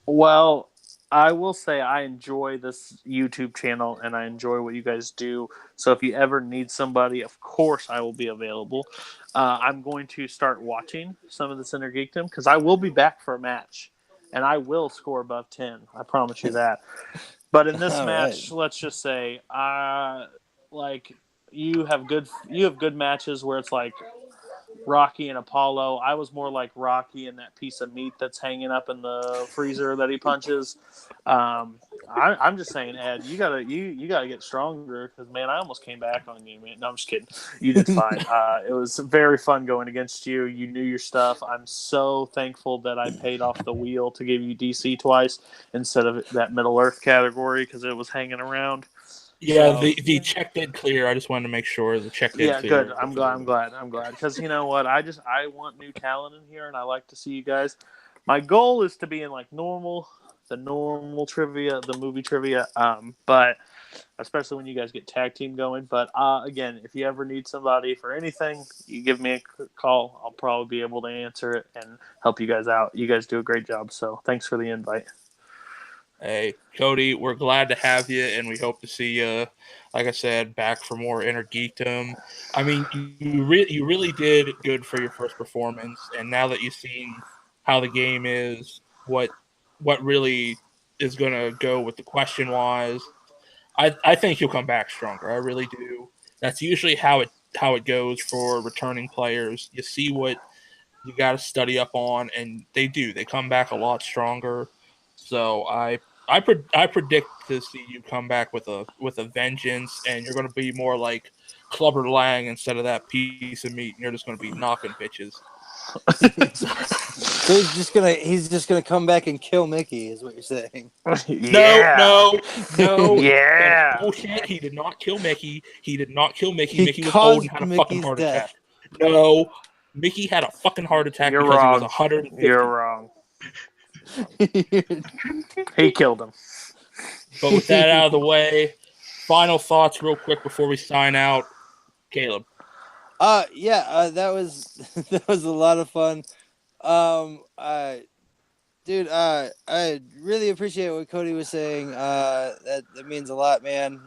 [SPEAKER 4] Well, I will say I enjoy this YouTube channel and I enjoy what you guys do. So if you ever need somebody, of course I will be available. I'm going to start watching some of this Inner Geekdom because I will be back for a match and I will score above 10. I promise you that. But in this
[SPEAKER 2] All
[SPEAKER 4] match,
[SPEAKER 2] right.
[SPEAKER 4] let's just say, like you have good matches where it's like Rocky and Apollo. I was more like Rocky and that piece of meat that's hanging up in the freezer that he punches. I'm just saying, Ed, you gotta get stronger because man, I almost came back on you, man. No, I'm just kidding. You did fine. It was very fun going against you. You knew your stuff. I'm so thankful that I paid off the wheel to give you DC twice instead of that Middle Earth category because it was hanging around.
[SPEAKER 1] Yeah,
[SPEAKER 4] So,
[SPEAKER 1] the check did clear. I just wanted to make sure the check did
[SPEAKER 4] yeah,
[SPEAKER 1] clear.
[SPEAKER 4] good. I'm glad. Because you know what? I want new talent in here, and I like to see you guys. My goal is to be in like the normal trivia, the movie trivia. But especially when you guys get tag team going. But again, if you ever need somebody for anything, you give me a call. I'll probably be able to answer it and help you guys out. You guys do a great job. So thanks for the invite.
[SPEAKER 1] Hey, Cody, we're glad to have you, and we hope to see you, like I said, back for more Inner Geekdom. I mean, you really did good for your first performance, and now that you've seen how the game is, what really is going to go with the question wise, I think you'll come back stronger. I really do. That's usually how it goes for returning players. You see what you got to study up on, and they do. They come back a lot stronger. So I predict to see you come back with a vengeance, and you're going to be more like Clubber Lang instead of that piece of meat. And you're just going to be knocking bitches.
[SPEAKER 2] So he's just gonna come back and kill Mickey, is what you're saying.
[SPEAKER 4] Yeah.
[SPEAKER 1] No.
[SPEAKER 4] Yeah.
[SPEAKER 1] That's bullshit. He did not kill Mickey. He did not kill Mickey.
[SPEAKER 2] He
[SPEAKER 1] Mickey was old and
[SPEAKER 2] caused
[SPEAKER 1] had a fucking
[SPEAKER 2] Mickey's
[SPEAKER 1] heart
[SPEAKER 2] death.
[SPEAKER 1] attack. No, Mickey had a fucking heart attack
[SPEAKER 4] You're
[SPEAKER 1] because he was
[SPEAKER 4] wrong.
[SPEAKER 1] 150.
[SPEAKER 4] You're wrong. He killed him.
[SPEAKER 1] But with that out of the way, final thoughts real quick before we sign out. Caleb.
[SPEAKER 2] That was that was a lot of fun. Dude, I really appreciate what Cody was saying. That means a lot, man.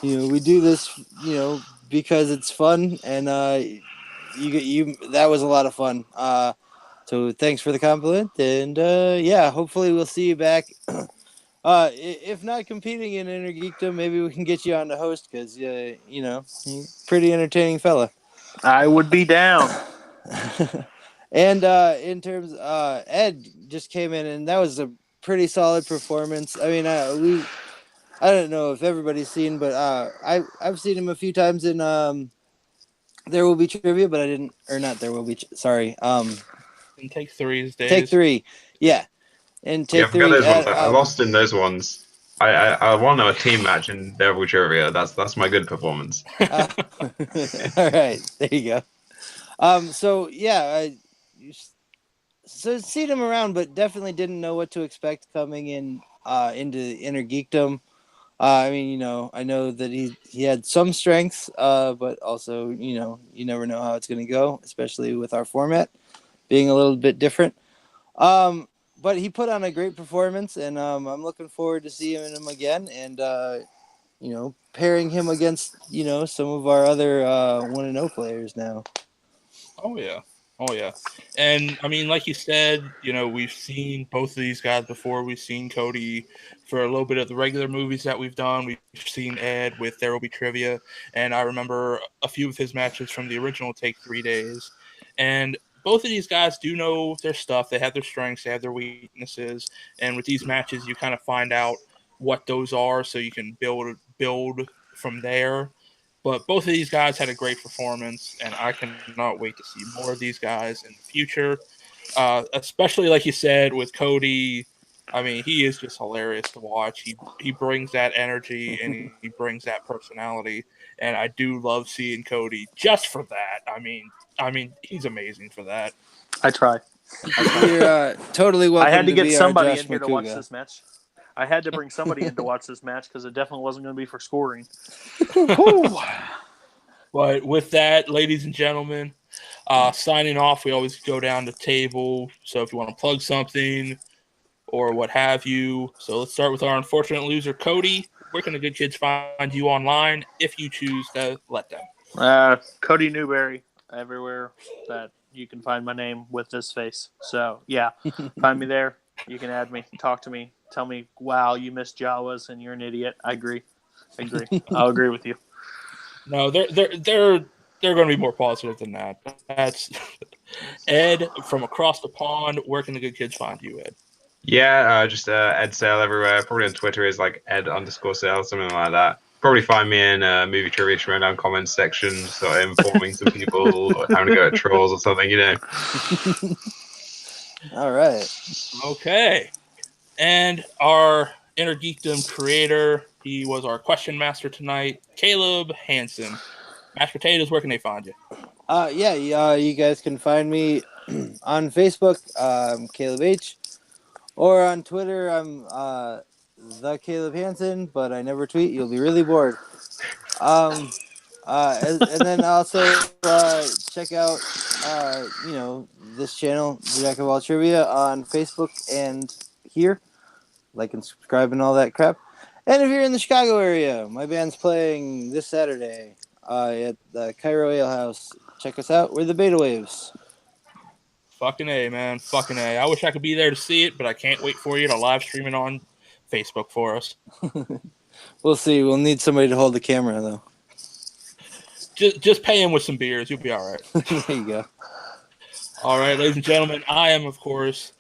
[SPEAKER 2] We do this, because it's fun, and you that was a lot of fun. So thanks for the compliment, and hopefully we'll see you back. If not competing in Inner Geekdom, maybe we can get you on to host because you're pretty entertaining fella.
[SPEAKER 4] I would be down.
[SPEAKER 2] And in terms, Ed just came in, and that was a pretty solid performance. I mean, I don't know if everybody's seen, but I've seen him a few times in There Will Be Trivia, but I didn't, or not There Will Be. Sorry,
[SPEAKER 1] In Take Three's days.
[SPEAKER 2] Take Three, yeah, and Take
[SPEAKER 3] I forgot
[SPEAKER 2] Three.
[SPEAKER 3] those ones. I lost in those ones. I won a team match in Devil Trivia. That's my good performance.
[SPEAKER 2] All right, there you go. So seen him around, but definitely didn't know what to expect coming in into Inner Geekdom. I mean, I know that he had some strengths, but also, you never know how it's going to go, especially with our format being a little bit different. But he put on a great performance, and I'm looking forward to seeing him again, and pairing him against some of our other 1-0 players now.
[SPEAKER 1] Oh yeah. Oh yeah. And I mean, like you said, we've seen both of these guys before. We've seen Cody for a little bit of the regular movies that we've done. We've seen Ed with There Will Be Trivia. And I remember a few of his matches from the original Take 3 days. And both of these guys do know their stuff. They have their strengths, they have their weaknesses. And with these matches, you kind of find out what those are so you can build from there. But both of these guys had a great performance, and I cannot wait to see more of these guys in the future. Especially like you said with Cody. I mean, he is just hilarious to watch. He brings that energy and he brings that personality, and I do love seeing Cody just for that. I mean, he's amazing for that.
[SPEAKER 4] I try.
[SPEAKER 2] You're totally welcome
[SPEAKER 4] I had to get
[SPEAKER 2] be
[SPEAKER 4] somebody
[SPEAKER 2] our Josh
[SPEAKER 4] in here to watch
[SPEAKER 2] Makuga.
[SPEAKER 4] this match. I had to bring somebody in to watch this match because it definitely wasn't going to be for scoring.
[SPEAKER 1] But with that, ladies and gentlemen, signing off, we always go down the table. So if you want to plug something or what have you. So let's start with our unfortunate loser, Cody. Where can the good kids find you online if you choose to let them?
[SPEAKER 4] Cody Newberry, everywhere that you can find my name with this face. So, yeah, find me there. You can add me, talk to me, tell me, wow, you missed Jawas and you're an idiot. I agree. I'll agree with you.
[SPEAKER 1] No, they're going to be more positive than that. That's Ed from across the pond. Where can the good kids find you, Ed?
[SPEAKER 3] Yeah, just Ed Sale everywhere. Probably on Twitter is like Ed_Sale, something like that. Probably find me in movie trivia showdown comments section, sort of informing some people or having to go at trolls or something,
[SPEAKER 2] All right.
[SPEAKER 1] Okay. And our Inner Geekdom creator, he was our question master tonight, Caleb Hansen. Mashed Potatoes, where can they find you?
[SPEAKER 2] You guys can find me on Facebook, Caleb H, or on Twitter, I'm the Caleb Hansen, but I never tweet. You'll be really bored. And then also check out this channel, Jack of All Trivia, on Facebook and here. Like and subscribe and all that crap. And if you're in the Chicago area, my band's playing this Saturday at the Cairo Ale House. Check us out. We're the Beta Waves.
[SPEAKER 1] Fucking A, man. Fucking A. I wish I could be there to see it, but I can't wait for you to live stream it on Facebook for us.
[SPEAKER 2] We'll see. We'll need somebody to hold the camera, though.
[SPEAKER 1] Just pay him with some beers. You'll be all right.
[SPEAKER 2] There you go.
[SPEAKER 1] All right, ladies and gentlemen, I am, of course,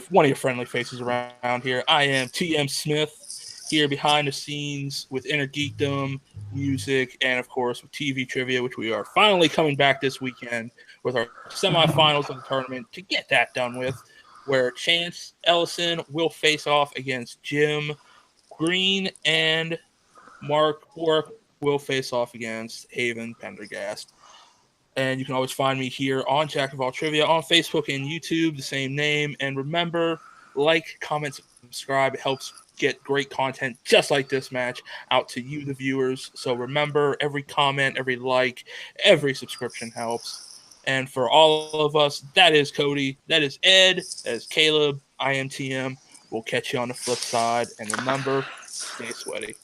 [SPEAKER 1] one of your friendly faces around here. I am TM Smith, here behind the scenes with Inner Geekdom, music, and, of course, with TV Trivia, which we are finally coming back this weekend with our semifinals of the tournament to get that done with, where Chance Ellison will face off against Jim Green, and Mark Bork will face off against Haven Pendergast. And you can always find me here on Jack of All Trivia on Facebook and YouTube, the same name. And remember, like, comment, subscribe. It helps get great content just like this match out to you, the viewers. So remember, every comment, every like, every subscription helps. And for all of us, that is Cody, that is Ed, that is Caleb, I am TM. We'll catch you on the flip side. And remember, stay sweaty.